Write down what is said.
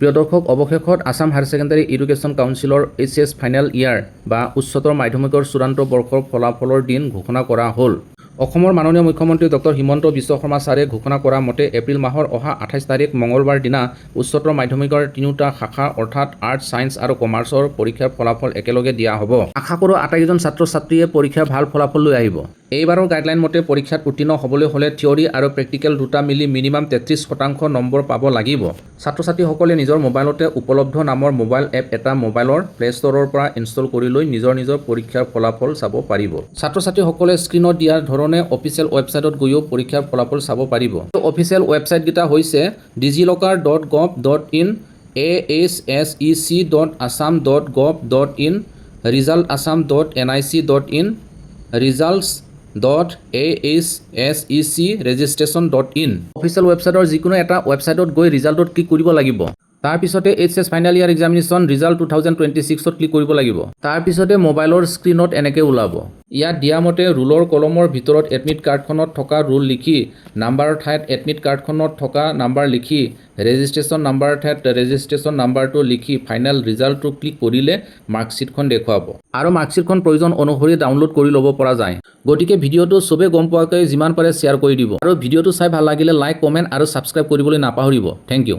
প্ৰিয় দৰ্শক, অৱশেষত আসাম হায়াৰ ছেকেণ্ডাৰী এডুকেশ্যন কাউন্সিলৰ HS ফাইনেল ইয়াৰ বা উচ্চতৰ মাধ্যমিকৰ চূড়ান্ত বৰ্ষৰ ফলাফলৰ দিন ঘোষণা কৰা হ'ল। অসমৰ মাননীয় মুখ্যমন্ত্ৰী ডক্টৰ হিমন্ত বিশ্ব শৰ্মা ছাৰে ঘোষণা কৰা মতে এপ্ৰিল মাহৰ অহা 28 তাৰিখ মঙলবাৰ দিনা উচ্চতৰ মাধ্যমিকৰ তিনিওটা শাখা অৰ্থাৎ আৰ্টছ, ছায়েন্স আৰু কমাৰ্চৰ পৰীক্ষাৰ ফলাফল একেলগে দিয়া হ'ব। আশা কৰোঁ আটাইকেইজন ছাত্ৰ-ছাত্ৰীয়ে পৰীক্ষাৰ ভাল ফলাফল লৈ আহিব। এইবাৰৰ গাইডলাইন মতে পৰীক্ষাত উত্তীৰ্ণ হ'বলৈ হ'লে থিয়ৰী আৰু প্ৰেক্টিকেল দুটা মিলি মিনিমাম 33% নম্বৰ পাব লাগিব। ছাত্ৰ-ছাত্ৰীসকলে নিজৰ মোবাইলতে উপলব্ধ নামৰ মোবাইল এপ এটা মোবাইলৰ প্লে ষ্ট'ৰৰ পৰা ইনষ্টল কৰি লৈ নিজৰ পৰীক্ষাৰ ফলাফল চাব পাৰিব। ছাত্ৰ-ছাত্ৰীসকলে স্ক্ৰীনত দিয়াৰ ধৰণে অফিচিয়েল ৱেবছাইটত গৈও পৰীক্ষাৰ ফলাফল চাব পাৰিব। অফিচিয়েল ৱেবছাইটকেইটা হৈছে digilocker.gov.in, ahsec.assam.gov.in, resultassam.nic.in, results.ahsec.registration.in। Official ৱেবছাইটৰ যিকোনো এটা ৱেবছাইটত গৈ ৰিজাল্টত ক্লিক কৰিব লাগিব। তাৰপিছতে HS ফাইনেল ইয়াৰ এক্সামিনেশ্যন ৰিজাল্ট 2026ত ক্লিক কৰিব লাগিব। তাৰপিছতে মোবাইলৰ স্ক্ৰীনত এনেকৈ ওলাব। ইয়াত দিয়া মতে ৰুলৰ কলমৰ ভিতৰত এডমিট কাৰ্ডখনত থকা ৰুল লিখি, নাম্বাৰৰ ঠাইত এডমিট কাৰ্ডখনত থকা নাম্বাৰ লিখি, ৰেজিষ্ট্ৰেশ্যন নাম্বাৰৰ ঠাইত ৰেজিষ্ট্ৰেশ্যন নাম্বাৰটো লিখি ফাইনেল ৰিজাল্টটো ক্লিক কৰিলে মাৰ্কশ্বিটখন দেখুৱাব। আৰু মাৰ্কশ্বিটখন প্ৰয়োজন অনুসৰি ডাউনলোড কৰি ল'ব পৰা যায়। গতিকে ভিডিঅ'টো চবে গম পোৱাকৈ যিমান পাৰে শ্বেয়াৰ কৰি দিব। আৰু ভিডিঅ'টো চাই ভাল লাগিলে লাইক, কমেণ্ট আৰু ছাবস্ক্ৰাইব কৰিবলৈ নাপাহৰিব। Thank U.